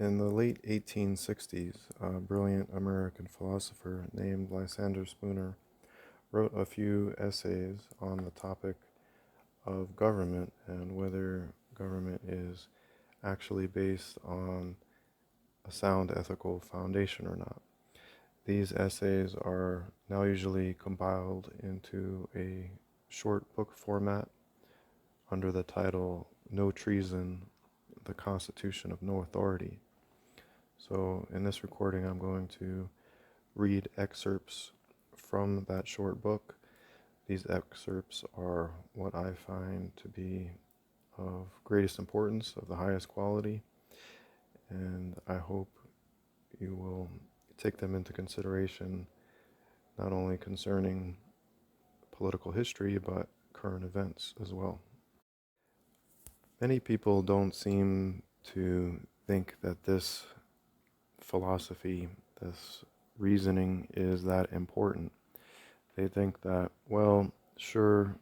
In the late 1860s, a brilliant American philosopher named Lysander Spooner wrote a few essays on the topic of government and whether government is actually based on a sound ethical foundation or not. These essays are now usually compiled into a short book format under the title No Treason, the Constitution of No Authority. So in this recording, I'm going to read excerpts from that short book. These excerpts are what I find to be of greatest importance, of the highest quality, and I hope you will take them into consideration, not only concerning political history, but current events as well. Many people don't seem to think that this philosophy, this reasoning is that important. They think that, well, sure,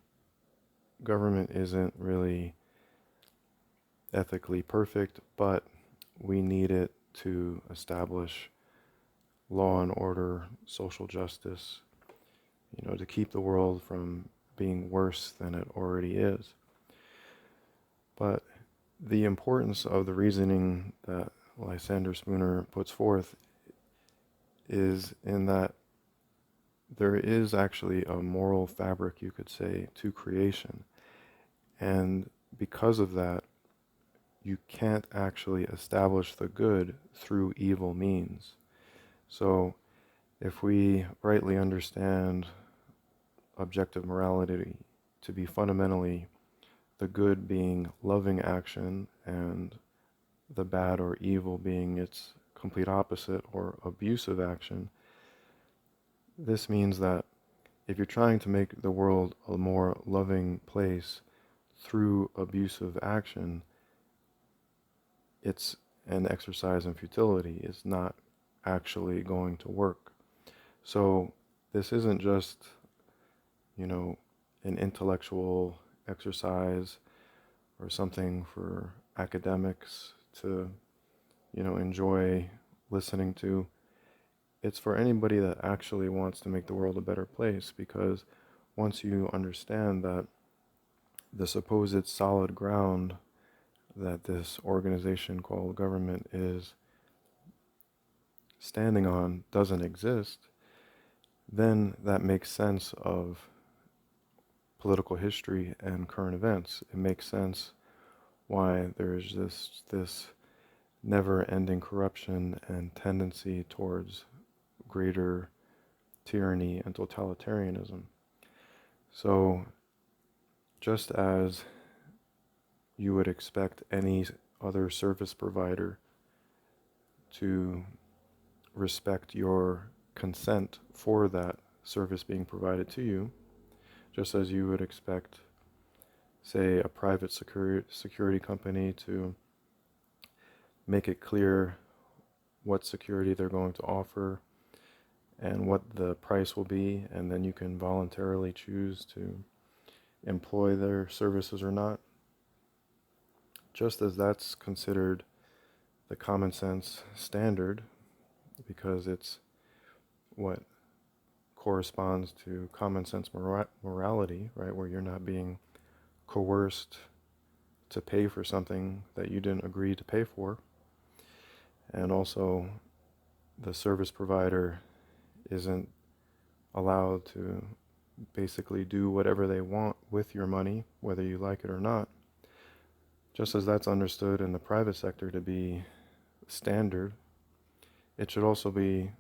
government isn't really ethically perfect, but we need it to establish law and order, social justice, to keep the world from being worse than it already is. But the importance of the reasoning that Lysander Spooner puts forth is in that there is actually a moral fabric, you could say, to creation. And because of that, you can't actually establish the good through evil means. So if we rightly understand objective morality to be fundamentally the good being loving action and the bad or evil being its complete opposite or abusive action, this means that if you're trying to make the world a more loving place through abusive action, it's an exercise in futility. It's not actually going to work. So this isn't just, an intellectual exercise or something for academics to, enjoy listening to. It's for anybody that actually wants to make the world a better place, because once you understand that the supposed solid ground that this organization called government is standing on doesn't exist, then that makes sense of political history and current events. It makes sense why there's this never-ending corruption and tendency towards greater tyranny and totalitarianism. So just as you would expect any other service provider to respect your consent for that service being provided to you, just as you would expect, say, a private security company to make it clear what security they're going to offer and what the price will be, and then you can voluntarily choose to employ their services or not. Just as that's considered the common sense standard, because it's what corresponds to common sense morality, right, where you're not being coerced to pay for something that you didn't agree to pay for. And also, the service provider isn't allowed to basically do whatever they want with your money, whether you like it or not. Just as that's understood in the private sector to be standard, it should also be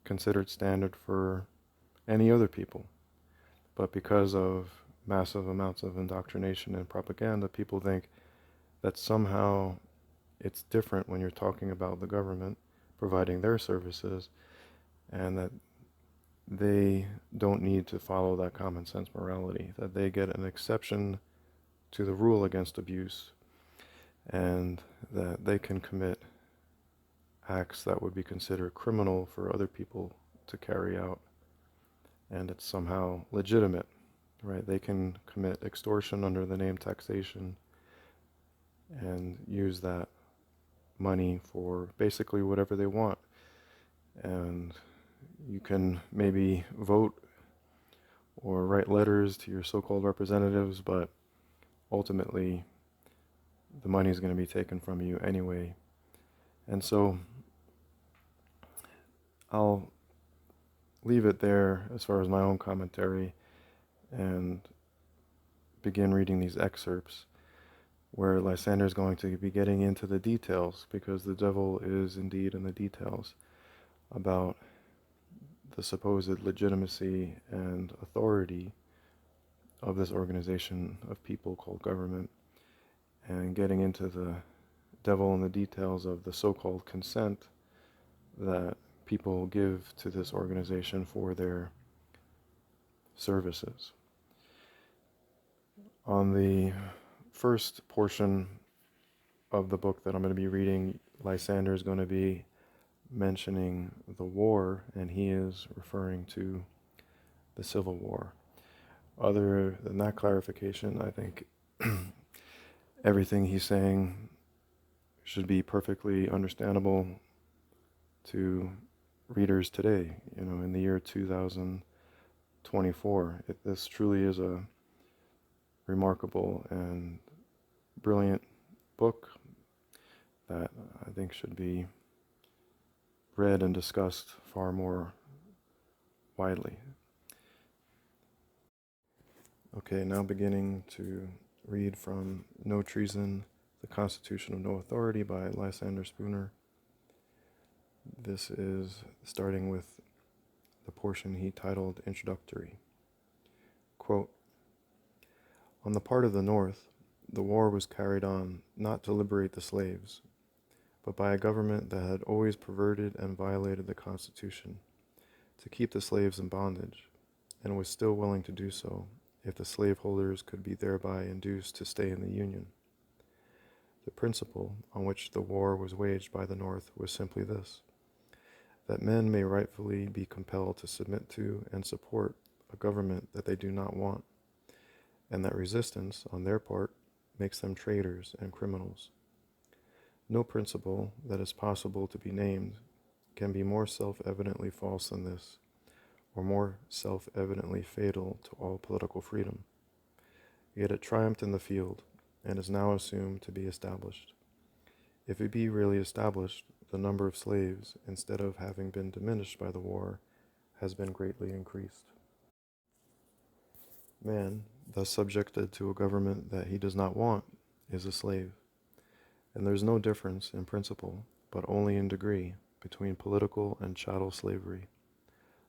considered standard for any other people. But because of massive amounts of indoctrination and propaganda, people think that somehow it's different when you're talking about the government providing their services, and that they don't need to follow that common sense morality, that they get an exception to the rule against abuse, and that they can commit acts that would be considered criminal for other people to carry out, and it's somehow legitimate, right? They can commit extortion under the name taxation and use that money for basically whatever they want. And you can maybe vote or write letters to your so-called representatives, but ultimately the money is going to be taken from you anyway. And so I'll leave it there as far as my own commentary and begin reading these excerpts where Lysander is going to be getting into the details, because the devil is indeed in the details, about the supposed legitimacy and authority of this organization of people called government, and getting into the devil in the details of the so-called consent that people give to this organization for their services. On the first portion of the book that I'm going to be reading, Lysander is going to be mentioning the war, and he is referring to the Civil War. Other than that clarification, I think everything he's saying should be perfectly understandable to readers today, in the year 2024. This truly is a remarkable and brilliant book that I think should be read and discussed far more widely. Okay, now beginning to read from No Treason, The Constitution of No Authority by Lysander Spooner. This is starting with the portion he titled Introductory. Quote, "On the part of the North, the war was carried on not to liberate the slaves, but by a government that had always perverted and violated the Constitution, to keep the slaves in bondage, and was still willing to do so if the slaveholders could be thereby induced to stay in the Union. The principle on which the war was waged by the North was simply this: that men may rightfully be compelled to submit to and support a government that they do not want, and that resistance on their part makes them traitors and criminals. No principle that is possible to be named can be more self-evidently false than this, or more self-evidently fatal to all political freedom. Yet it triumphed in the field, and is now assumed to be established. If it be really established, the number of slaves, instead of having been diminished by the war, has been greatly increased. Man, thus subjected to a government that he does not want, is a slave. And there is no difference in principle, but only in degree, between political and chattel slavery.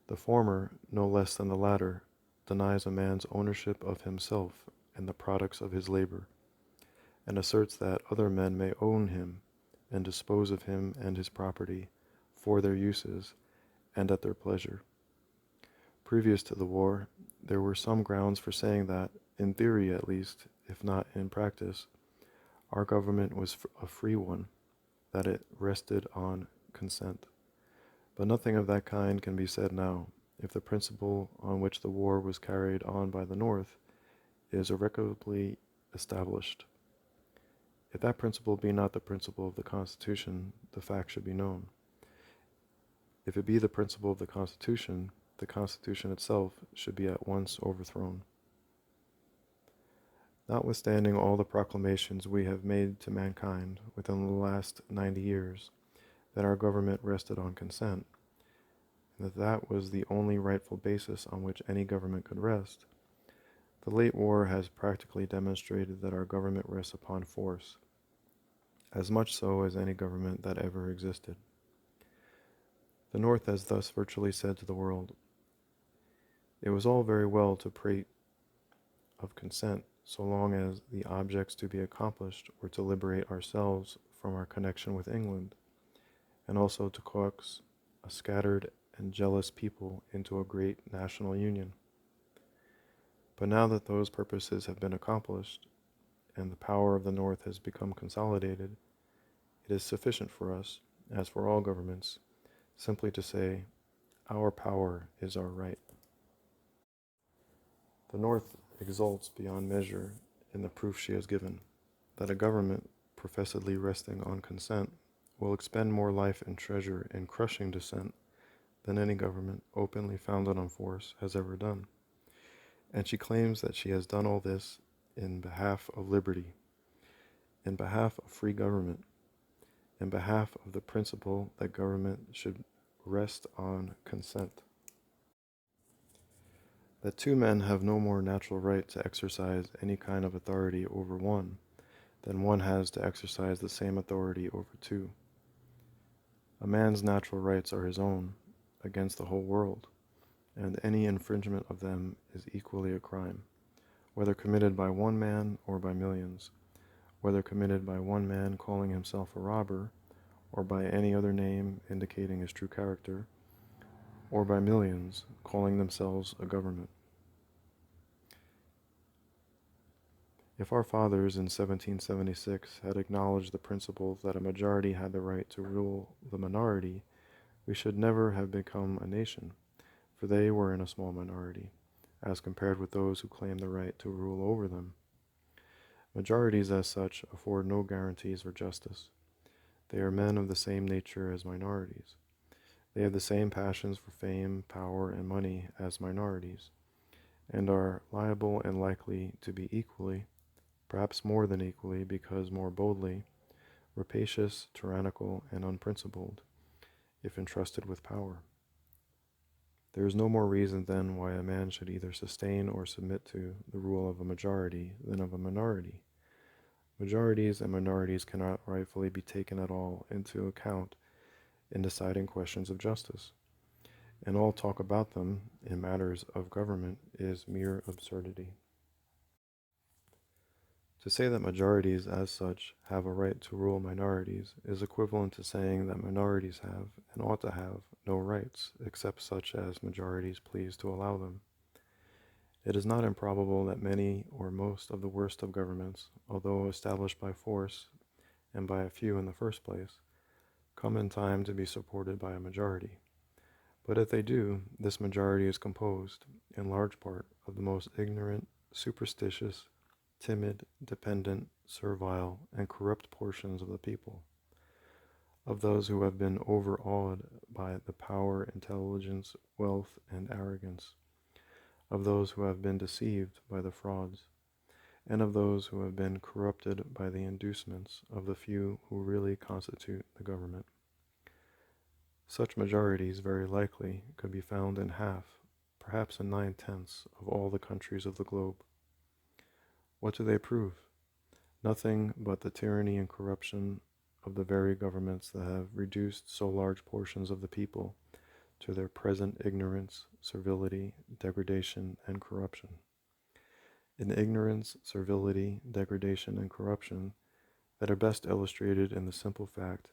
The former, no less than the latter, denies a man's ownership of himself and the products of his labor, and asserts that other men may own him and dispose of him and his property for their uses and at their pleasure. Previous to the war, there were some grounds for saying that, in theory at least, if not in practice, our government was a free one, that it rested on consent. But nothing of that kind can be said now, if the principle on which the war was carried on by the North is irrevocably established. If that principle be not the principle of the Constitution, the fact should be known. If it be the principle of the Constitution itself should be at once overthrown. Notwithstanding all the proclamations we have made to mankind within the last 90 years, that our government rested on consent, and that was the only rightful basis on which any government could rest, the late war has practically demonstrated that our government rests upon force, as much so as any government that ever existed. The North has thus virtually said to the world, it was all very well to prate of consent, so long as the objects to be accomplished were to liberate ourselves from our connection with England, and also to coax a scattered and jealous people into a great national union. But now that those purposes have been accomplished, and the power of the North has become consolidated, it is sufficient for us, as for all governments, simply to say, our power is our right. The North exults beyond measure in the proof she has given, that a government professedly resting on consent will expend more life and treasure in crushing dissent than any government openly founded on force has ever done. And she claims that she has done all this in behalf of liberty, in behalf of free government, in behalf of the principle that government should rest on consent. That two men have no more natural right to exercise any kind of authority over one than one has to exercise the same authority over two. A man's natural rights are his own, against the whole world, and any infringement of them is equally a crime, whether committed by one man or by millions, whether committed by one man calling himself a robber, or by any other name indicating his true character, or by millions calling themselves a government. If our fathers in 1776 had acknowledged the principle that a majority had the right to rule the minority, we should never have become a nation, for they were in a small minority, as compared with those who claim the right to rule over them. Majorities, as such, afford no guarantees for justice. They are men of the same nature as minorities. They have the same passions for fame, power, and money as minorities, and are liable and likely to be equally, perhaps more than equally, because more boldly, rapacious, tyrannical, and unprincipled, if entrusted with power. There is no more reason then why a man should either sustain or submit to the rule of a majority than of a minority. Majorities and minorities cannot rightfully be taken at all into account in deciding questions of justice, and all talk about them in matters of government is mere absurdity. To say that majorities, as such, have a right to rule minorities is equivalent to saying that minorities have, and ought to have, no rights, except such as majorities please to allow them. It is not improbable that many or most of the worst of governments, although established by force, and by a few in the first place, come in time to be supported by a majority. But if they do, this majority is composed, in large part, of the most ignorant, superstitious, timid, dependent, servile, and corrupt portions of the people, of those who have been overawed by the power, intelligence, wealth, and arrogance, of those who have been deceived by the frauds, and of those who have been corrupted by the inducements of the few who really constitute the government. Such majorities, very likely, could be found in half, perhaps in 9/10 of all the countries of the globe. What do they prove? Nothing but the tyranny and corruption of the very governments that have reduced so large portions of the people to their present ignorance, servility, degradation, and corruption. In ignorance, servility, degradation, and corruption that are best illustrated in the simple fact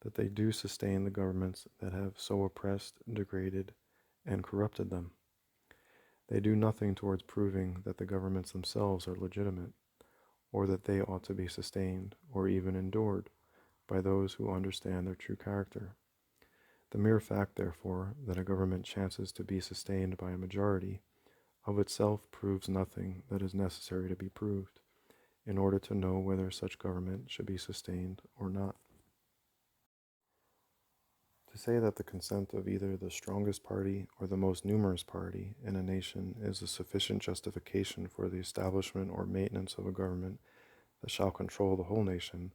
that they do sustain the governments that have so oppressed, degraded, and corrupted them. They do nothing towards proving that the governments themselves are legitimate, or that they ought to be sustained, or even endured, by those who understand their true character. The mere fact, therefore, that a government chances to be sustained by a majority, of itself proves nothing that is necessary to be proved, in order to know whether such government should be sustained or not. To say that the consent of either the strongest party or the most numerous party in a nation is a sufficient justification for the establishment or maintenance of a government that shall control the whole nation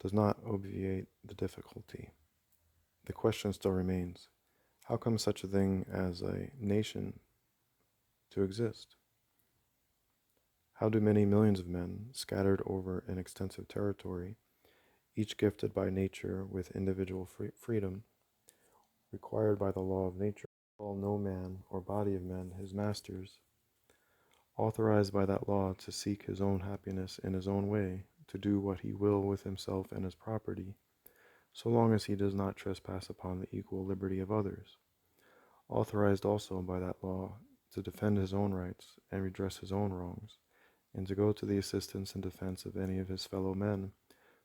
does not obviate the difficulty. The question still remains, how comes such a thing as a nation to exist? How do many millions of men, scattered over an extensive territory, each gifted by nature with individual freedom, required by the law of nature, call no man or body of men his masters, authorized by that law to seek his own happiness in his own way, to do what he will with himself and his property, so long as he does not trespass upon the equal liberty of others, authorized also by that law to defend his own rights and redress his own wrongs, and to go to the assistance and defense of any of his fellow men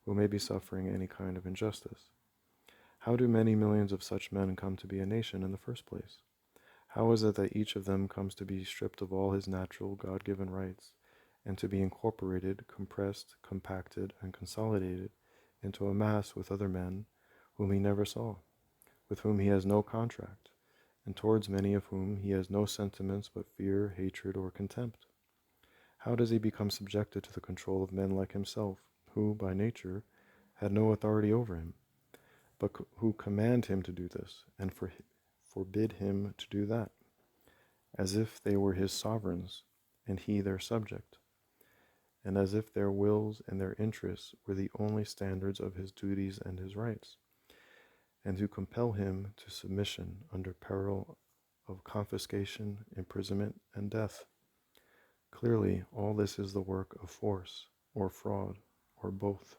who may be suffering any kind of injustice. How do many millions of such men come to be a nation in the first place? How is it that each of them comes to be stripped of all his natural God-given rights, and to be incorporated, compressed, compacted, and consolidated into a mass with other men whom he never saw, with whom he has no contract, and towards many of whom he has no sentiments but fear, hatred, or contempt? How does he become subjected to the control of men like himself, who, by nature, had no authority over him, but who command him to do this, and forbid him to do that, as if they were his sovereigns, and he their subject, and as if their wills and their interests were the only standards of his duties and his rights, and who compel him to submission under peril of confiscation, imprisonment, and death? Clearly, all this is the work of force, or fraud, or both.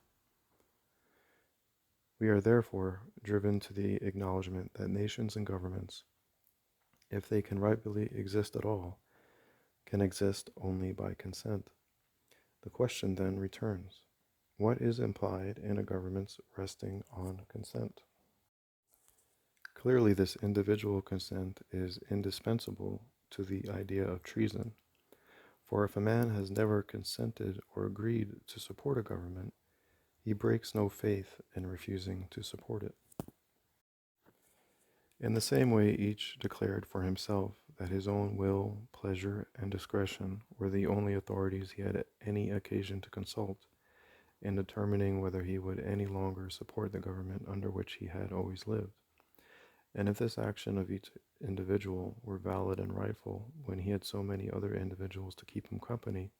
We are therefore driven to the acknowledgement that nations and governments, if they can rightfully exist at all, can exist only by consent. The question then returns: what is implied in a government's resting on consent? Clearly, this individual consent is indispensable to the idea of treason, for if a man has never consented or agreed to support a government, he breaks no faith in refusing to support it. In the same way, each declared for himself that his own will, pleasure, and discretion were the only authorities he had any occasion to consult in determining whether he would any longer support the government under which he had always lived. And if this action of each individual were valid and rightful when he had so many other individuals to keep him company,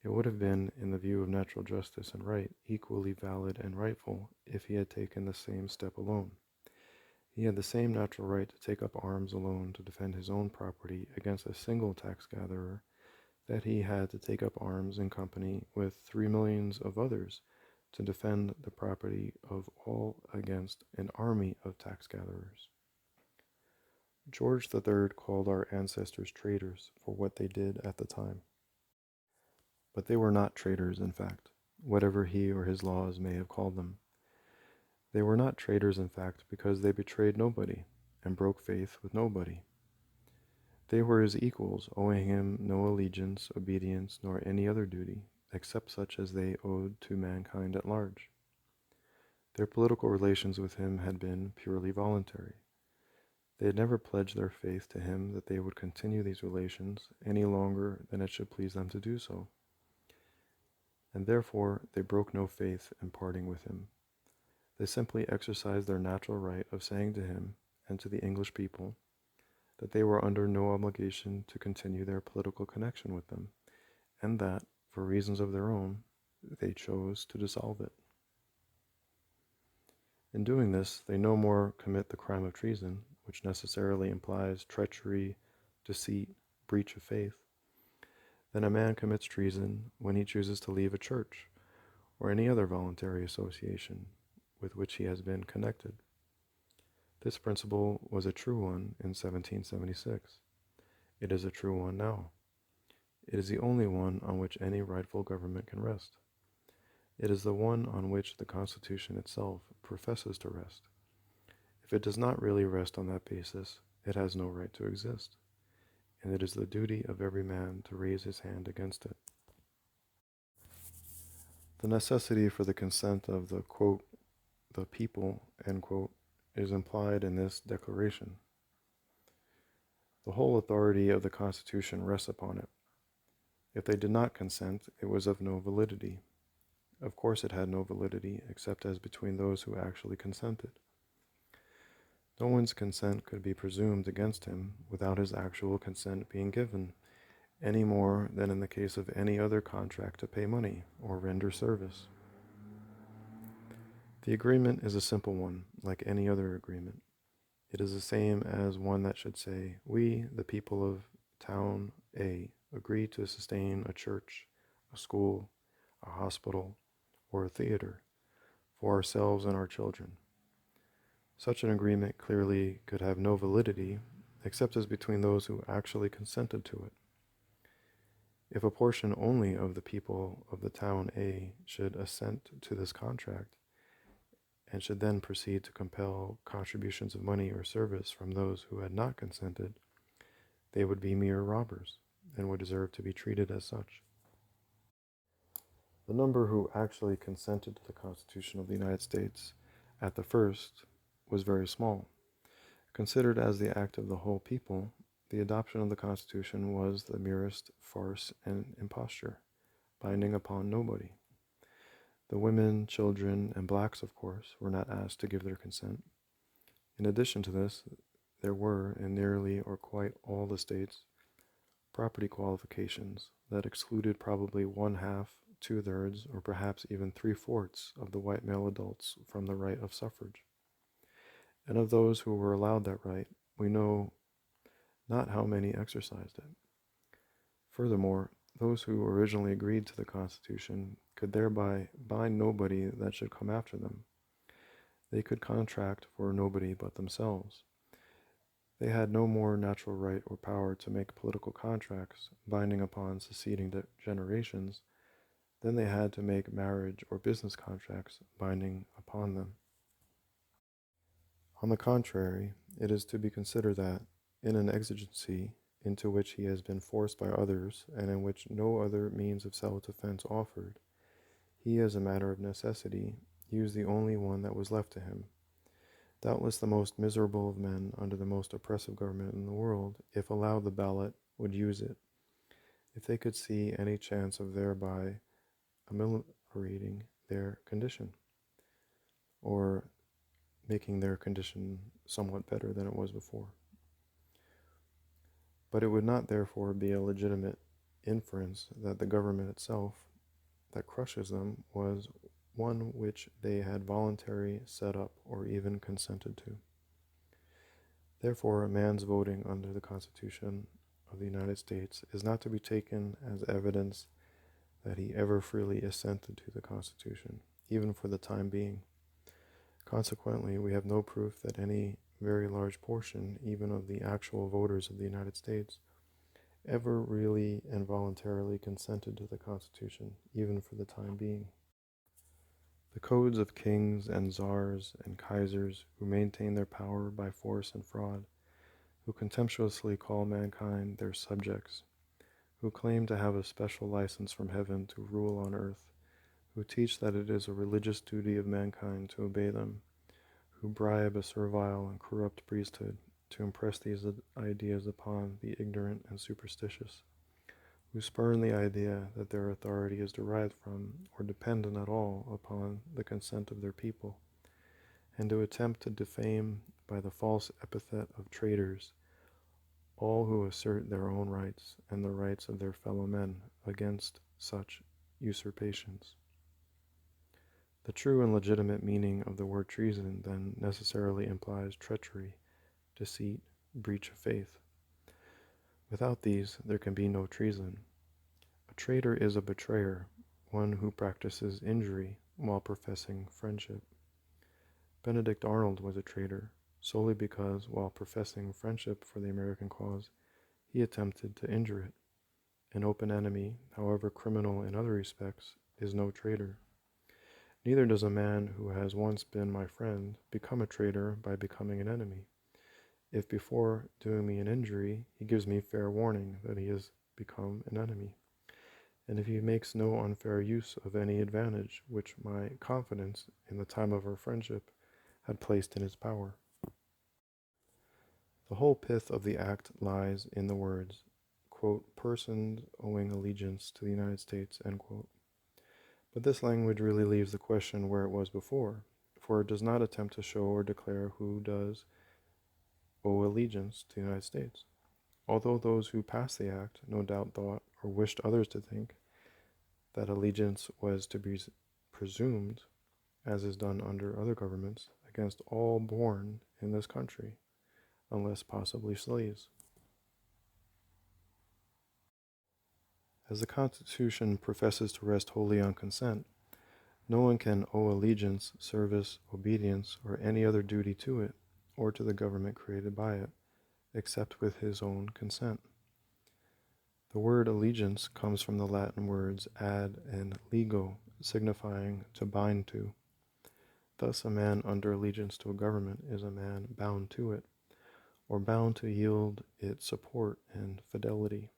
it would have been, in the view of natural justice and right, equally valid and rightful if he had taken the same step alone. He had the same natural right to take up arms alone to defend his own property against a single tax gatherer that he had to take up arms in company with 3 millions of others to defend the property of all against an army of tax gatherers. George III called our ancestors traitors for what they did at the time. But they were not traitors, in fact, whatever he or his laws may have called them. They were not traitors, in fact, because they betrayed nobody and broke faith with nobody. They were his equals, owing him no allegiance, obedience, nor any other duty, except such as they owed to mankind at large. Their political relations with him had been purely voluntary. They had never pledged their faith to him that they would continue these relations any longer than it should please them to do so. And therefore they broke no faith in parting with him. They simply exercised their natural right of saying to him and to the English people that they were under no obligation to continue their political connection with them, and that, for reasons of their own, they chose to dissolve it. In doing this, they no more commit the crime of treason, which necessarily implies treachery, deceit, breach of faith, than a man commits treason when he chooses to leave a church or any other voluntary association with which he has been connected. This principle was a true one in 1776. It is a true one now. It is the only one on which any rightful government can rest. It is the one on which the Constitution itself professes to rest. If it does not really rest on that basis, it has no right to exist, and it is the duty of every man to raise his hand against it. The necessity for the consent of the, quote, the people, end quote, is implied in this declaration. The whole authority of the Constitution rests upon it. If they did not consent, it was of no validity. Of course it had no validity, except as between those who actually consented. No one's consent could be presumed against him without his actual consent being given, any more than in the case of any other contract to pay money or render service. The agreement is a simple one, like any other agreement. It is the same as one that should say, "We, the people of town A, agree to sustain a church, a school, a hospital, or a theater for ourselves and our children." Such an agreement clearly could have no validity except as between those who actually consented to it. If a portion only of the people of the town A should assent to this contract, and should then proceed to compel contributions of money or service from those who had not consented, they would be mere robbers, and would deserve to be treated as such. The number who actually consented to the Constitution of the United States at the first was very small. Considered as the act of the whole people, the adoption of the Constitution was the merest farce and imposture, binding upon nobody. The women, children, and blacks, of course, were not asked to give their consent. In addition to this, there were, in nearly or quite all the states, property qualifications that excluded probably one half, two-thirds, or perhaps even three-fourths of the white male adults from the right of suffrage. And of those who were allowed that right, we know not how many exercised it. Furthermore, those who originally agreed to the Constitution could thereby bind nobody that should come after them. They could contract for nobody but themselves. They had no more natural right or power to make political contracts binding upon succeeding generations than they had to make marriage or business contracts binding upon them. On the contrary, it is to be considered that, in an exigency into which he has been forced by others, and in which no other means of self-defense offered, he, as a matter of necessity, used the only one that was left to him. Doubtless the most miserable of men under the most oppressive government in the world, if allowed the ballot, would use it, if they could see any chance of thereby ameliorating their condition, or making their condition somewhat better than it was before. But it would not therefore be a legitimate inference that the government itself that crushes them was one which they had voluntarily set up or even consented to. Therefore, a man's voting under the Constitution of the United States is not to be taken as evidence that he ever freely assented to the Constitution, even for the time being. Consequently, we have no proof that any very large portion, even of the actual voters of the United States, ever really and voluntarily consented to the Constitution, even for the time being. The codes of kings and czars and kaisers who maintain their power by force and fraud, who contemptuously call mankind their subjects, who claim to have a special license from heaven to rule on earth, who teach that it is a religious duty of mankind to obey them, who bribe a servile and corrupt priesthood to impress these ideas upon the ignorant and superstitious, who spurn the idea that their authority is derived from or dependent at all upon the consent of their people, and to attempt to defame by the false epithet of traitors all who assert their own rights and the rights of their fellow men against such usurpations. The true and legitimate meaning of the word treason then necessarily implies treachery, deceit, breach of faith. Without these, there can be no treason. A traitor is a betrayer, one who practices injury while professing friendship. Benedict Arnold was a traitor, solely because, while professing friendship for the American cause, he attempted to injure it. An open enemy, however criminal in other respects, is no traitor. Neither does a man who has once been my friend become a traitor by becoming an enemy. If before doing me an injury, he gives me fair warning that he has become an enemy, and if he makes no unfair use of any advantage which my confidence in the time of our friendship had placed in his power. The whole pith of the act lies in the words, quote, persons owing allegiance to the United States, end quote. But this language really leaves the question where it was before, for it does not attempt to show or declare who does owe allegiance to the United States, although those who passed the act no doubt thought or wished others to think that allegiance was to be presumed, as is done under other governments, against all born in this country, unless possibly slaves. As the Constitution professes to rest wholly on consent, no one can owe allegiance, service, obedience, or any other duty to it, or to the government created by it, except with his own consent. The word allegiance comes from the Latin words ad and lego, signifying to bind to. Thus, a man under allegiance to a government is a man bound to it, or bound to yield it support and fidelity.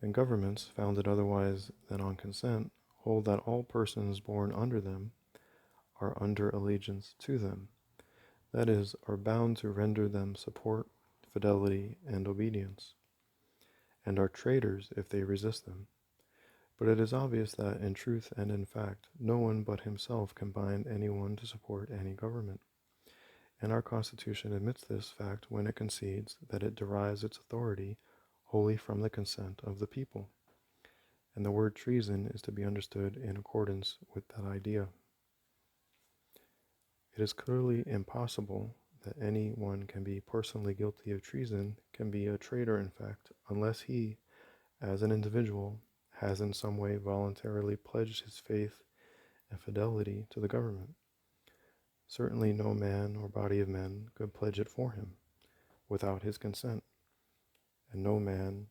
And governments, founded otherwise than on consent, hold that all persons born under them are under allegiance to them, that is, are bound to render them support, fidelity, and obedience, and are traitors if they resist them. But it is obvious that, in truth and in fact, no one but himself can bind anyone to support any government. And our Constitution admits this fact when it concedes that it derives its authority wholly from the consent of the people. And the word treason is to be understood in accordance with that idea. It is clearly impossible that any one can be personally guilty of treason, can be a traitor in fact, unless he, as an individual, has in some way voluntarily pledged his faith and fidelity to the government. Certainly no man or body of men could pledge it for him without his consent, and no man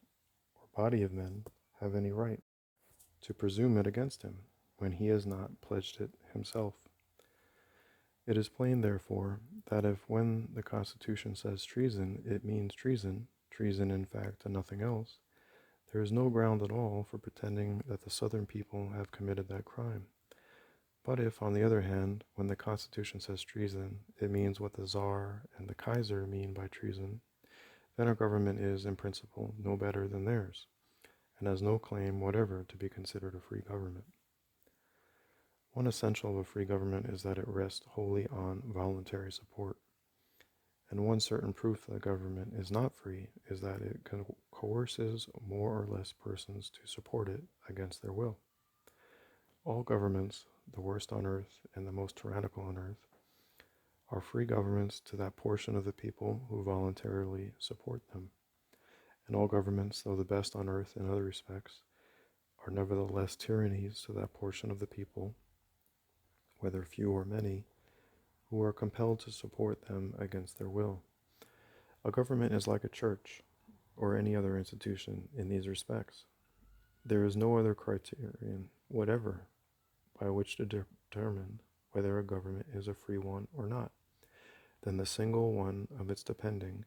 or body of men have any right to presume it against him when he has not pledged it himself. It is plain, therefore, that if when the Constitution says treason, it means treason, treason in fact and nothing else, there is no ground at all for pretending that the Southern people have committed that crime. But if, on the other hand, when the Constitution says treason, it means what the Tsar and the Kaiser mean by treason, then our government is, in principle, no better than theirs, and has no claim whatever to be considered a free government. One essential of a free government is that it rests wholly on voluntary support. And one certain proof that the government is not free is that it coerces more or less persons to support it against their will. All governments, the worst on earth and the most tyrannical on earth, are free governments to that portion of the people who voluntarily support them. And all governments, though the best on earth in other respects, are nevertheless tyrannies to that portion of the people, whether few or many, who are compelled to support them against their will. A government is like a church or any other institution in these respects. There is no other criterion whatever by which to determine whether a government is a free one or not, than the single one of its depending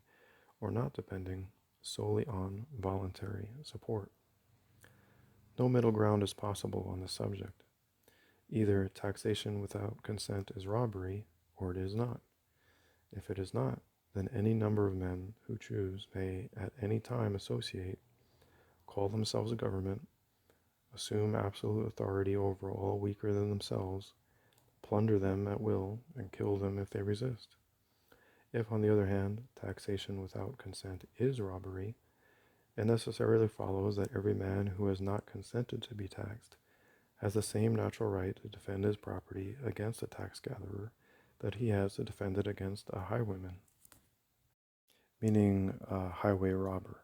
or not depending solely on voluntary support. No middle ground is possible on this subject. Either taxation without consent is robbery, or it is not. If it is not, then any number of men who choose may at any time associate, call themselves a government, assume absolute authority over all weaker than themselves, plunder them at will, and kill them if they resist. If, on the other hand, taxation without consent is robbery, it necessarily follows that every man who has not consented to be taxed has the same natural right to defend his property against a tax gatherer that he has to defend it against a highwayman, meaning a highway robber.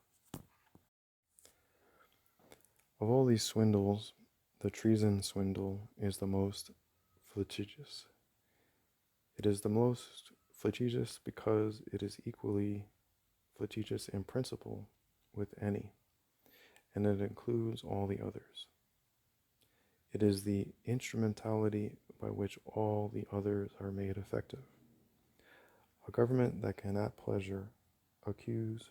Of all these swindles, the treason swindle is the most flagitious. It is the most flagitious because it is equally flagitious in principle with any, and it includes all the others. It is the instrumentality by which all the others are made effective. A government that can at pleasure accuse,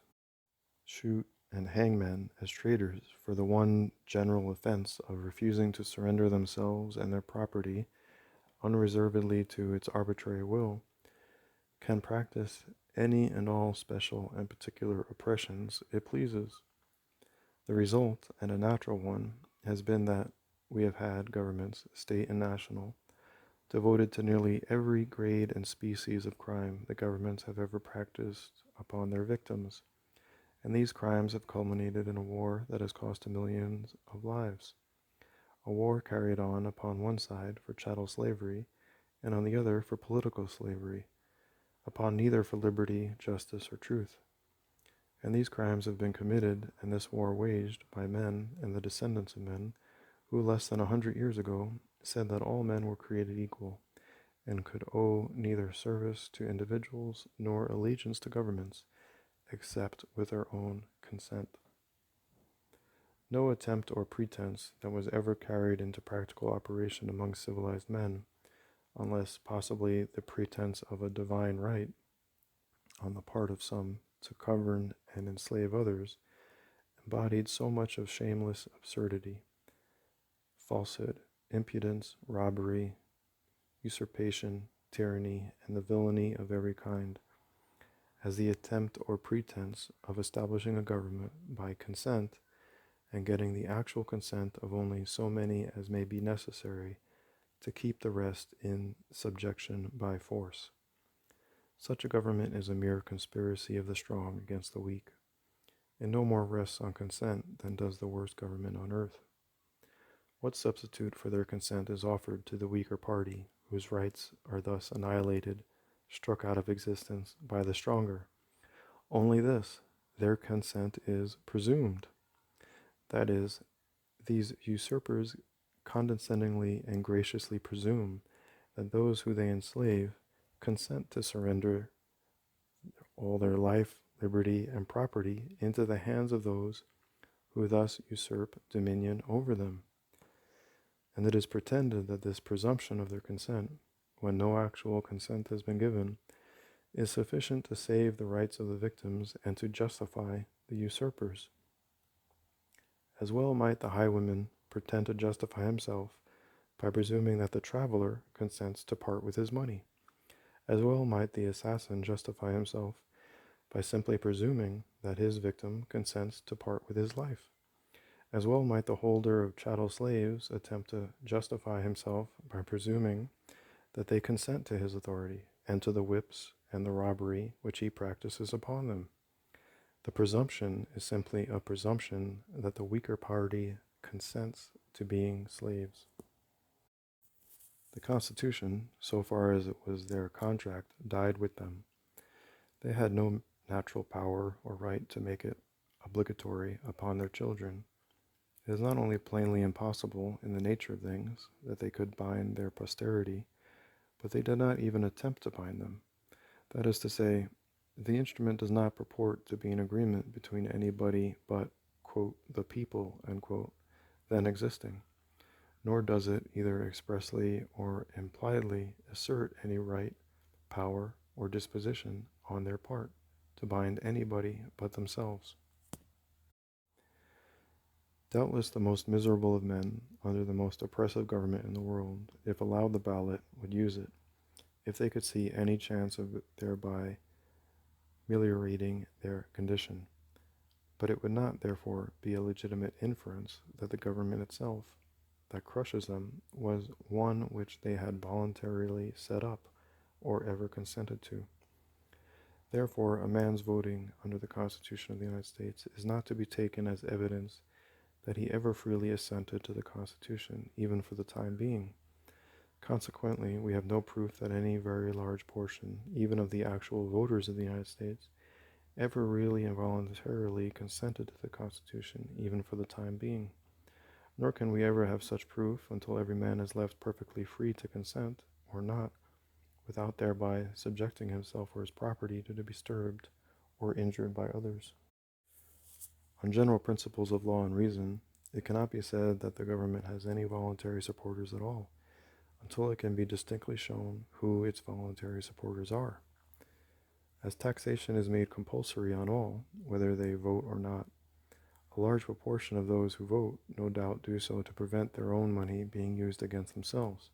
shoot, and hang men as traitors for the one general offense of refusing to surrender themselves and their property unreservedly to its arbitrary will, can practice any and all special and particular oppressions it pleases. The result, and a natural one, has been that we have had governments, state and national, devoted to nearly every grade and species of crime the governments have ever practiced upon their victims, and these crimes have culminated in a war that has cost millions of lives, a war carried on upon one side for chattel slavery, and on the other for political slavery, upon neither for liberty, justice, or truth. And these crimes have been committed and this war waged by men and the descendants of men who less than 100 years ago said that all men were created equal and could owe neither service to individuals nor allegiance to governments except with their own consent. No attempt or pretense that was ever carried into practical operation among civilized men, unless possibly the pretense of a divine right on the part of some to govern and enslave others, embodied so much of shameless absurdity, falsehood, impudence, robbery, usurpation, tyranny, and the villainy of every kind, as the attempt or pretense of establishing a government by consent and getting the actual consent of only so many as may be necessary to keep the rest in subjection by force. Such a government is a mere conspiracy of the strong against the weak, and no more rests on consent than does the worst government on earth. What substitute for their consent is offered to the weaker party, whose rights are thus annihilated, struck out of existence by the stronger? Only this: their consent is presumed. That is, these usurpers condescendingly and graciously presume that those who they enslave consent to surrender all their life, liberty, and property into the hands of those who thus usurp dominion over them. And it is pretended that this presumption of their consent, when no actual consent has been given, is sufficient to save the rights of the victims and to justify the usurpers. As well might the highwayman pretend to justify himself by presuming that the traveler consents to part with his money. As well might the assassin justify himself by simply presuming that his victim consents to part with his life. As well might the holder of chattel slaves attempt to justify himself by presuming that they consent to his authority and to the whips and the robbery which he practices upon them. The presumption is simply a presumption that the weaker party consents to being slaves. The Constitution, so far as it was their contract, died with them. They had no natural power or right to make it obligatory upon their children. It is not only plainly impossible in the nature of things that they could bind their posterity, but they did not even attempt to bind them. That is to say, the instrument does not purport to be an agreement between anybody but, quote, the people, unquote, then existing, nor does it either expressly or impliedly assert any right, power, or disposition on their part to bind anybody but themselves. Doubtless the most miserable of men, under the most oppressive government in the world, if allowed the ballot, would use it, if they could see any chance of thereby ameliorating their condition. But it would not, therefore, be a legitimate inference that the government itself, that crushes them, was one which they had voluntarily set up, or ever consented to. Therefore, a man's voting under the Constitution of the United States is not to be taken as evidence that he ever freely assented to the Constitution, even for the time being. Consequently, we have no proof that any very large portion, even of the actual voters of the United States, ever really and voluntarily consented to the Constitution, even for the time being. Nor can we ever have such proof until every man is left perfectly free to consent, or not, without thereby subjecting himself or his property to be disturbed or injured by others. On general principles of law and reason, it cannot be said that the government has any voluntary supporters at all, until it can be distinctly shown who its voluntary supporters are. As taxation is made compulsory on all, whether they vote or not, a large proportion of those who vote no doubt do so to prevent their own money being used against themselves,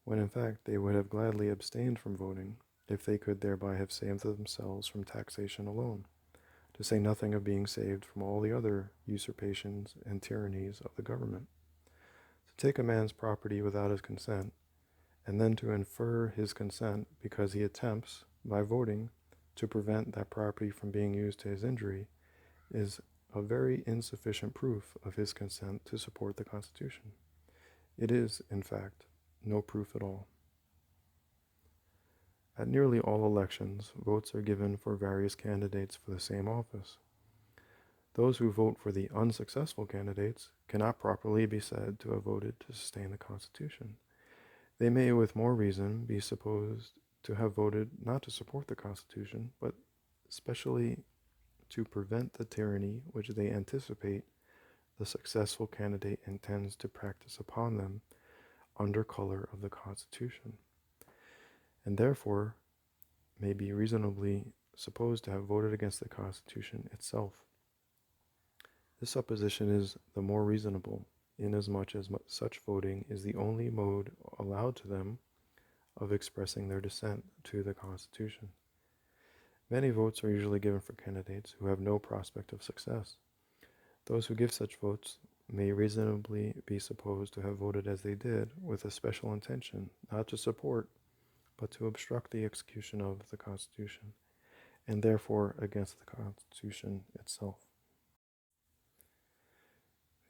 when in fact they would have gladly abstained from voting if they could thereby have saved themselves from taxation alone, to say nothing of being saved from all the other usurpations and tyrannies of the government. To take a man's property without his consent, and then to infer his consent because he attempts, by voting, to prevent that property from being used to his injury, is a very insufficient proof of his consent to support the Constitution. It is, in fact, no proof at all. At nearly all elections, votes are given for various candidates for the same office. Those who vote for the unsuccessful candidates cannot properly be said to have voted to sustain the Constitution. They may with more reason be supposed to have voted not to support the Constitution, but specially to prevent the tyranny which they anticipate the successful candidate intends to practice upon them under color of the Constitution, and therefore may be reasonably supposed to have voted against the Constitution itself. This supposition is the more reasonable, inasmuch as such voting is the only mode allowed to them of expressing their dissent to the Constitution. Many votes are usually given for candidates who have no prospect of success. Those who give such votes may reasonably be supposed to have voted as they did with a special intention not to support, but to obstruct the execution of the Constitution, and therefore against the Constitution itself.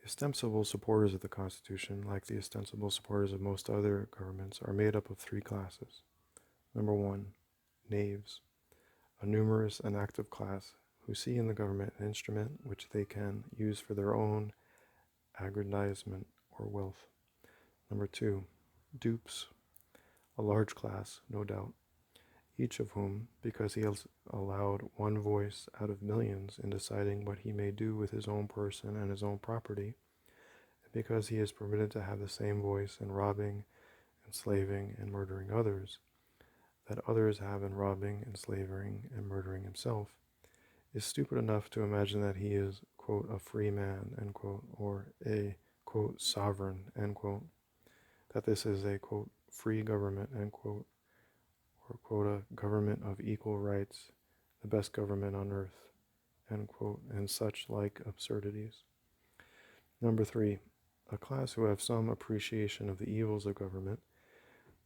The ostensible supporters of the Constitution, like the ostensible supporters of most other governments, are made up of three classes. Number one, knaves, a numerous and active class who see in the government an instrument which they can use for their own aggrandizement or wealth. Number two, dupes, a large class, no doubt, each of whom, because he has allowed one voice out of millions in deciding what he may do with his own person and his own property, and because he is permitted to have the same voice in robbing, enslaving, and murdering others, that others have in robbing, enslaving, and murdering himself, is stupid enough to imagine that he is, quote, a free man, end quote, or a, quote, sovereign, end quote, that this is a, quote, free government, end quote, or, quote, a government of equal rights, the best government on earth, end quote, and such like absurdities. Number three, a class who have some appreciation of the evils of government,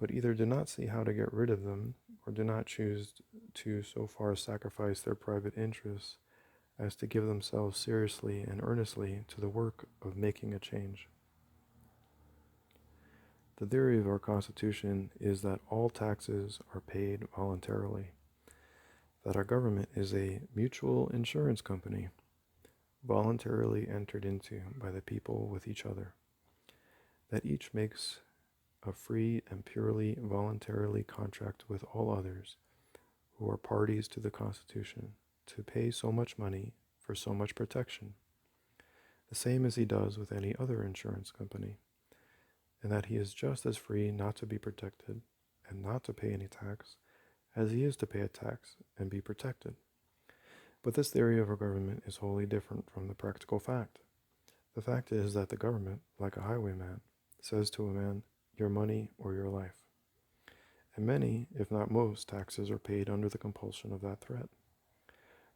but either do not see how to get rid of them, or do not choose to so far sacrifice their private interests as to give themselves seriously and earnestly to the work of making a change. The theory of our Constitution is that all taxes are paid voluntarily, that our government is a mutual insurance company, voluntarily entered into by the people with each other, that each makes a free and purely voluntarily contract with all others who are parties to the Constitution to pay so much money for so much protection, the same as he does with any other insurance company, and that he is just as free not to be protected and not to pay any tax as he is to pay a tax and be protected. But this theory of our government is wholly different from the practical fact. The fact is that the government, like a highwayman, says to a man, your money or your life. And many, if not most, taxes are paid under the compulsion of that threat.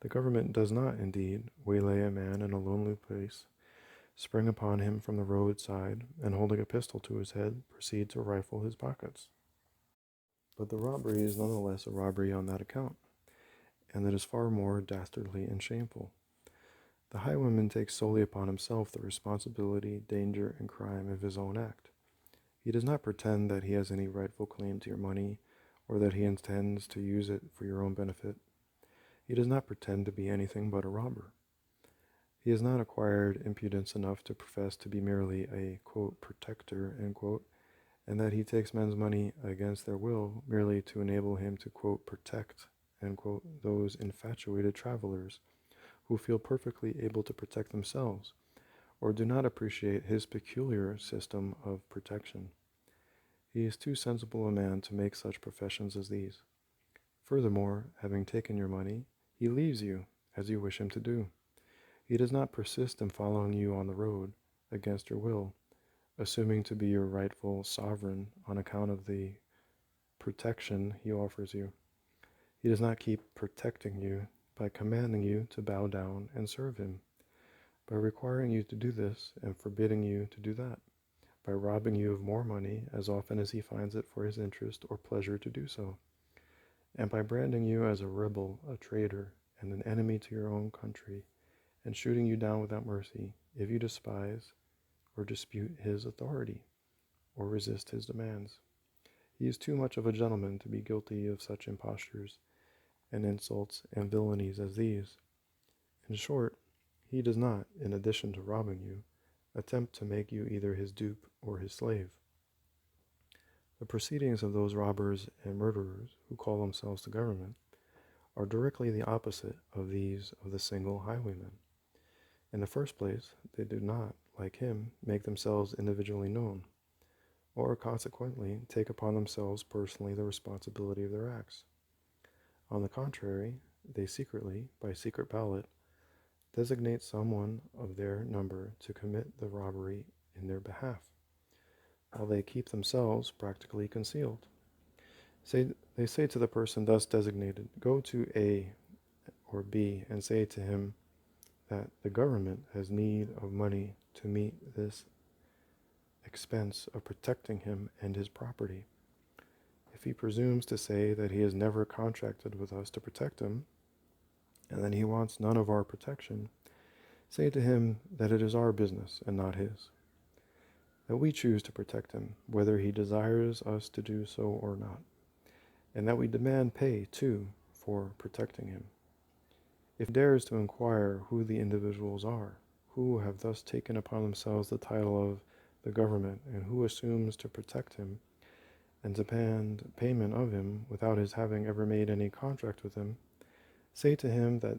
The government does not, indeed, waylay a man in a lonely place, spring upon him from the roadside, and holding a pistol to his head, proceed to rifle his pockets. But the robbery is nonetheless a robbery on that account, and it is far more dastardly and shameful. The highwayman takes solely upon himself the responsibility, danger, and crime of his own act. He does not pretend that he has any rightful claim to your money, or that he intends to use it for your own benefit. He does not pretend to be anything but a robber. He has not acquired impudence enough to profess to be merely a, quote, protector, end quote, and that he takes men's money against their will merely to enable him to, quote, protect, end quote, those infatuated travelers who feel perfectly able to protect themselves, or do not appreciate his peculiar system of protection. He is too sensible a man to make such professions as these. Furthermore, having taken your money, he leaves you, as you wish him to do. He does not persist in following you on the road, against your will, assuming to be your rightful sovereign on account of the protection he offers you. He does not keep protecting you by commanding you to bow down and serve him, by requiring you to do this and forbidding you to do that, by robbing you of more money as often as he finds it for his interest or pleasure to do so, and by branding you as a rebel, a traitor, and an enemy to your own country, and shooting you down without mercy if you despise or dispute his authority or resist his demands. He is too much of a gentleman to be guilty of such impostures and insults and villainies as these. In short, he does not, in addition to robbing you, attempt to make you either his dupe or his slave. The proceedings of those robbers and murderers who call themselves the government are directly the opposite of these of the single highwayman. In the first place, they do not, like him, make themselves individually known, or consequently take upon themselves personally the responsibility of their acts. On the contrary, they secretly, by secret ballot, designate someone of their number to commit the robbery in their behalf, while they keep themselves practically concealed. They say to the person thus designated, go to A or B and say to him that the government has need of money to meet this expense of protecting him and his property. If he presumes to say that he has never contracted with us to protect him, and that he wants none of our protection, say to him that it is our business and not his, that we choose to protect him, whether he desires us to do so or not, and that we demand pay, too, for protecting him. If he dares to inquire who the individuals are, who have thus taken upon themselves the title of the government, and who assumes to protect him, and to demand payment of him without his having ever made any contract with him, say to him that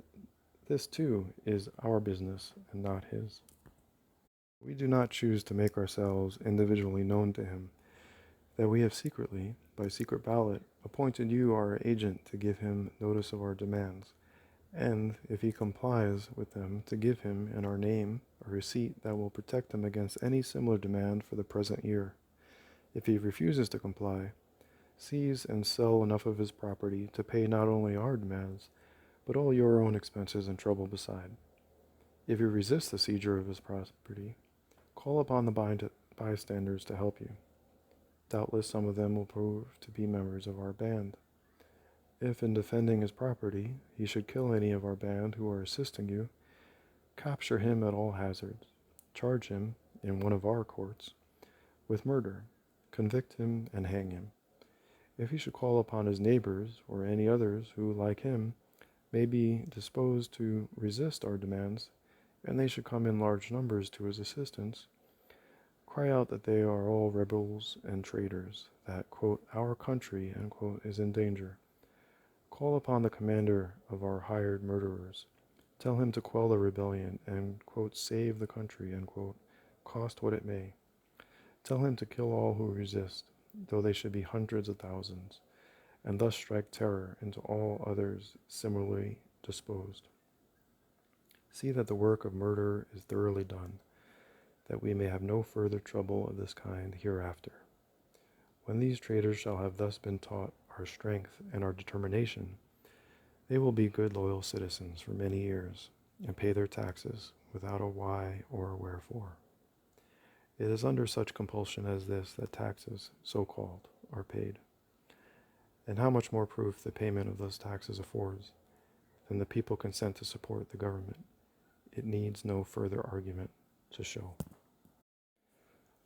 this too is our business and not his. We do not choose to make ourselves individually known to him, that we have secretly, by secret ballot, appointed you our agent to give him notice of our demands, and, if he complies with them, to give him, in our name, a receipt that will protect him against any similar demand for the present year. If he refuses to comply, seize and sell enough of his property to pay not only our demands, but all your own expenses and trouble beside. If you resist the seizure of his property, call upon the bystanders to help you. Doubtless some of them will prove to be members of our band. If, in defending his property, he should kill any of our band who are assisting you, capture him at all hazards, charge him, in one of our courts, with murder, convict him, and hang him. If he should call upon his neighbors, or any others who, like him, may be disposed to resist our demands, and they should come in large numbers to his assistance, cry out that they are all rebels and traitors, that, quote, our country, end quote, is in danger. Call upon the commander of our hired murderers. Tell him to quell the rebellion and, quote, save the country, end quote, cost what it may. Tell him to kill all who resist, though they should be hundreds of thousands, and thus strike terror into all others similarly disposed. See that the work of murder is thoroughly done, that we may have no further trouble of this kind hereafter. When these traitors shall have thus been taught our strength and our determination, they will be good loyal citizens for many years, and pay their taxes without a why or a wherefore. It is under such compulsion as this that taxes, so called, are paid. And how much more proof the payment of those taxes affords, than the people consent to support the government, it needs no further argument to show.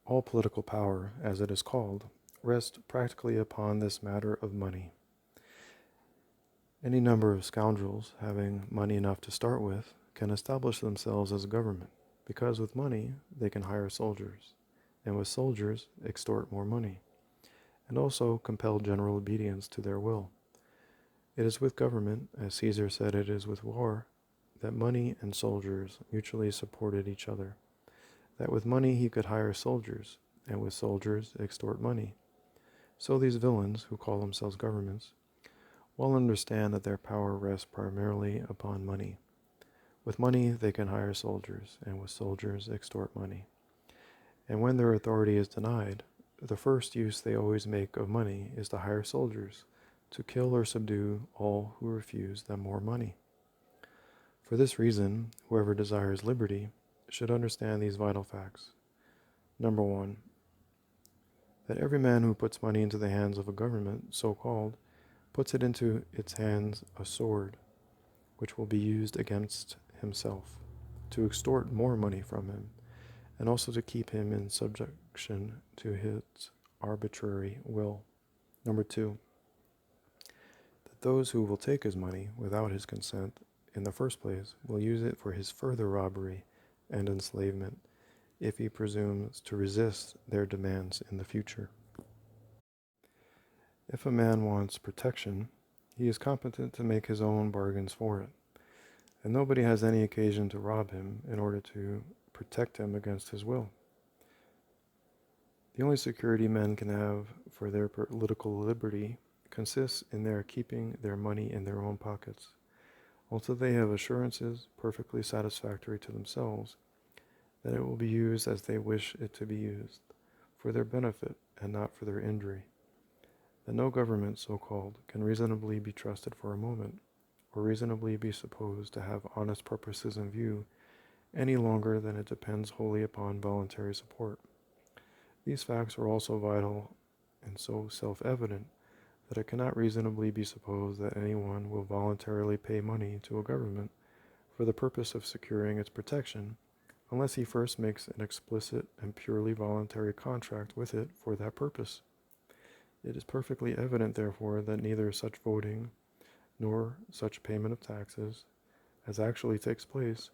All political power, as it is called, rests practically upon this matter of money. Any number of scoundrels, having money enough to start with, can establish themselves as a government, because with money they can hire soldiers, and with soldiers extort more money, and also compel general obedience to their will. It is with government, as Caesar said it is with war, that money and soldiers mutually supported each other, that with money he could hire soldiers, and with soldiers extort money. So these villains, who call themselves governments, well understand that their power rests primarily upon money. With money they can hire soldiers, and with soldiers extort money. And when their authority is denied, the first use they always make of money is to hire soldiers, to kill or subdue all who refuse them more money. For this reason, whoever desires liberty should understand these vital facts. Number 1, that every man who puts money into the hands of a government, so-called, puts it into its hands a sword, which will be used against himself, to extort more money from him, and also to keep him in subjection to his arbitrary will. Number 2, that those who will take his money without his consent, in the first place, will use it for his further robbery and enslavement, if he presumes to resist their demands in the future. If a man wants protection, he is competent to make his own bargains for it, and nobody has any occasion to rob him in order to protect him against his will. The only security men can have for their political liberty consists in their keeping their money in their own pockets, until they have assurances perfectly satisfactory to themselves that it will be used as they wish it to be used, for their benefit and not for their injury, that no government, so-called, can reasonably be trusted for a moment, or reasonably be supposed to have honest purposes in view any longer than it depends wholly upon voluntary support. These facts are also vital and so self-evident that it cannot reasonably be supposed that anyone will voluntarily pay money to a government for the purpose of securing its protection, unless he first makes an explicit and purely voluntary contract with it for that purpose. It is perfectly evident, therefore, that neither such voting nor such payment of taxes as actually takes place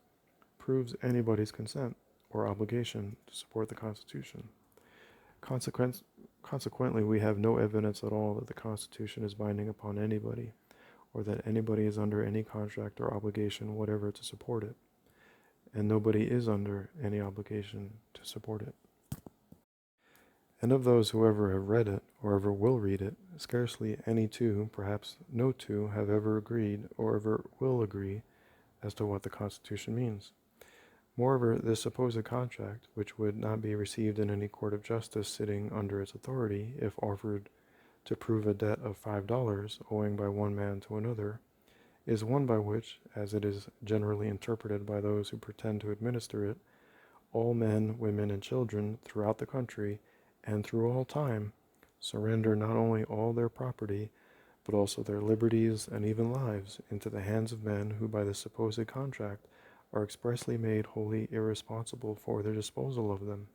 proves anybody's consent or obligation to support the Constitution. Consequently, we have no evidence at all that the Constitution is binding upon anybody, or that anybody is under any contract or obligation whatever to support it, and nobody is under any obligation to support it. And of those who ever have read it, or ever will read it, scarcely any two, perhaps no two, have ever agreed, or ever will agree, as to what the Constitution means. Moreover, this supposed contract, which would not be received in any court of justice sitting under its authority, if offered to prove a debt of $5 owing by one man to another, is one by which, as it is generally interpreted by those who pretend to administer it, all men, women, and children throughout the country, and through all time, surrender not only all their property, but also their liberties and even lives into the hands of men who by the supposed contract are expressly made wholly irresponsible for their disposal of them.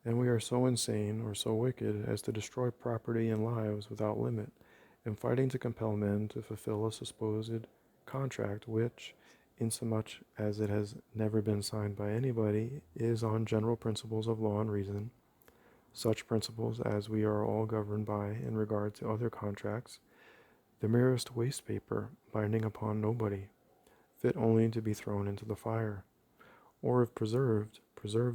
And we are so insane or so wicked as to destroy property and lives without limit, in fighting to compel men to fulfill a supposed contract which, insomuch as it has never been signed by anybody, is on general principles of law and reason, such principles as we are all governed by in regard to other contracts, the merest waste paper binding upon nobody, fit only to be thrown into the fire, or if preserved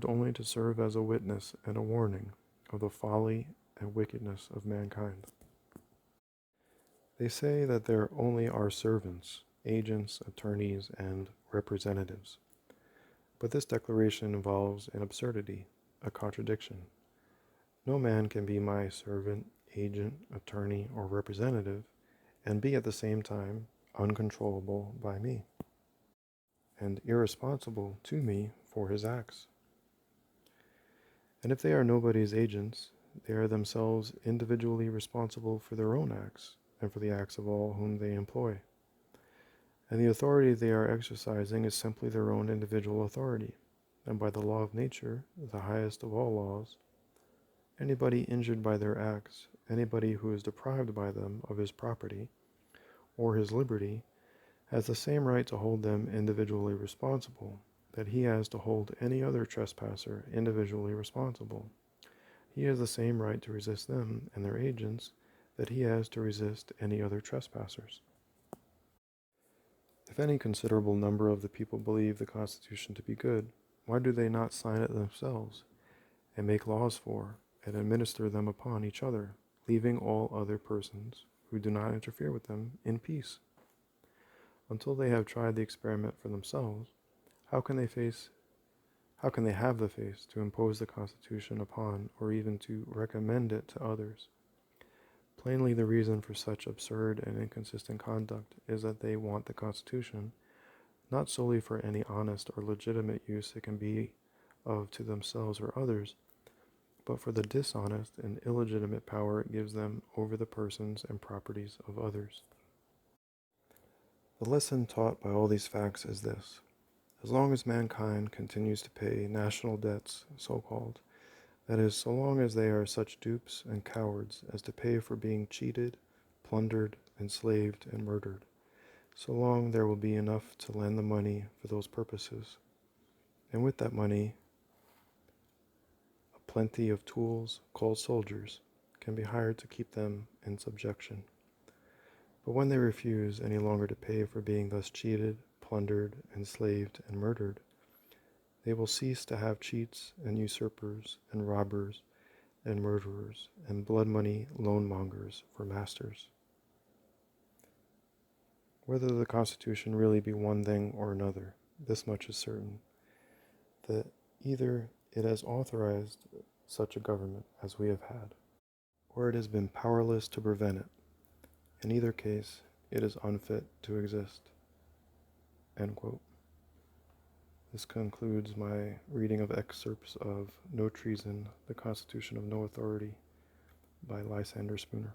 only to serve as a witness and a warning of the folly and wickedness of mankind. They say that there only are servants, agents, attorneys, and representatives. But this declaration involves an absurdity, a contradiction. No man can be my servant, agent, attorney, or representative, and be at the same time uncontrollable by me, and irresponsible to me for his acts. And if they are nobody's agents, they are themselves individually responsible for their own acts, and for the acts of all whom they employ. And the authority they are exercising is simply their own individual authority, and by the law of nature, the highest of all laws, anybody injured by their acts, anybody who is deprived by them of his property, or his liberty, has the same right to hold them individually responsible that he has to hold any other trespasser individually responsible. He has the same right to resist them and their agents that he has to resist any other trespassers. If any considerable number of the people believe the Constitution to be good, why do they not sign it themselves, and make laws for, and administer them upon each other, leaving all other persons, who do not interfere with them, in peace? Until they have tried the experiment for themselves, how can they have the face to impose the Constitution upon, or even to recommend it to others? Plainly, the reason for such absurd and inconsistent conduct is that they want the Constitution, not solely for any honest or legitimate use it can be of to themselves or others, but for the dishonest and illegitimate power it gives them over the persons and properties of others. The lesson taught by all these facts is this: as long as mankind continues to pay national debts, so-called, that is, so long as they are such dupes and cowards as to pay for being cheated, plundered, enslaved, and murdered, so long there will be enough to lend the money for those purposes, and with that money, a plenty of tools, called soldiers, can be hired to keep them in subjection. But when they refuse any longer to pay for being thus cheated, plundered, enslaved, and murdered, they will cease to have cheats and usurpers and robbers and murderers and blood money loan mongers for masters. Whether the Constitution really be one thing or another, this much is certain, that Either it has authorized such a government as we have had, or it has been powerless to prevent it. In either case, it is unfit to exist. End quote. This concludes my reading of excerpts of No Treason, the Constitution of No Authority by Lysander Spooner.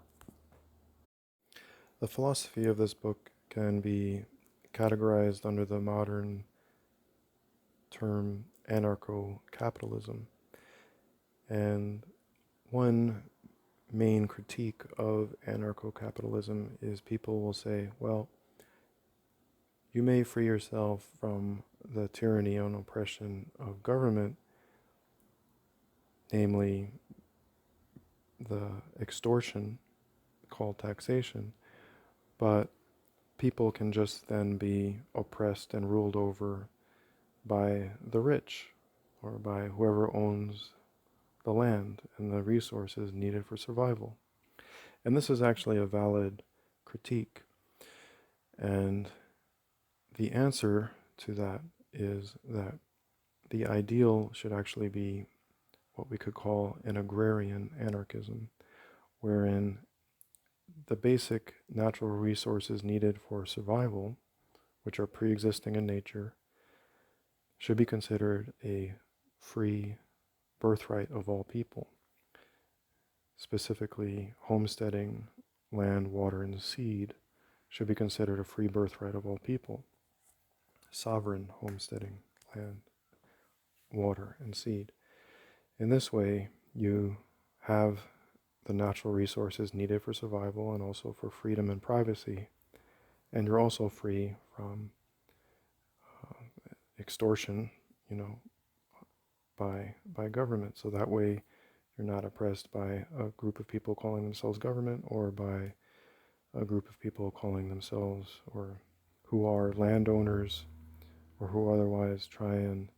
The philosophy of this book can be categorized under the modern term anarcho-capitalism. And one main critique of anarcho-capitalism is people will say, well, you may free yourself from the tyranny and oppression of government, namely the extortion called taxation, but people can just then be oppressed and ruled over by the rich or by whoever owns the land and the resources needed for survival. And this is actually a valid critique. And the answer to that is that the ideal should actually be what we could call an agrarian anarchism, wherein the basic natural resources needed for survival, which are pre-existing in nature, should be considered a free birthright of all people. Specifically, homesteading, land, water, and seed should be considered a free birthright of all people. Sovereign homesteading, land, water, and seed. In this way, you have the natural resources needed for survival and also for freedom and privacy. And you're also free from extortion, by government. So that way you're not oppressed by a group of people calling themselves government or by a group of people calling themselves or who are landowners or who otherwise try and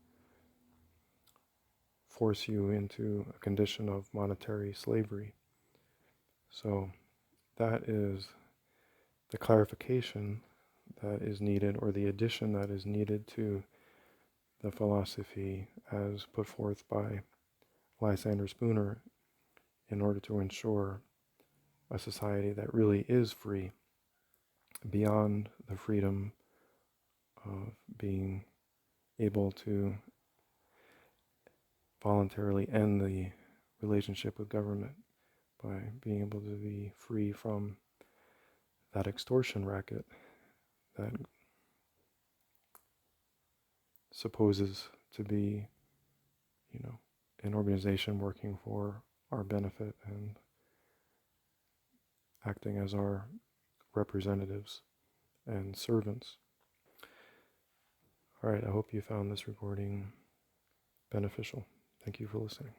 force you into a condition of monetary slavery. So that is the clarification that is needed, or the addition that is needed to the philosophy as put forth by Lysander Spooner in order to ensure a society that really is free beyond the freedom of being able to voluntarily end the relationship with government by being able to be free from that extortion racket that supposes to be, an organization working for our benefit and acting as our representatives and servants. All right, I hope you found this recording beneficial. Thank you for listening.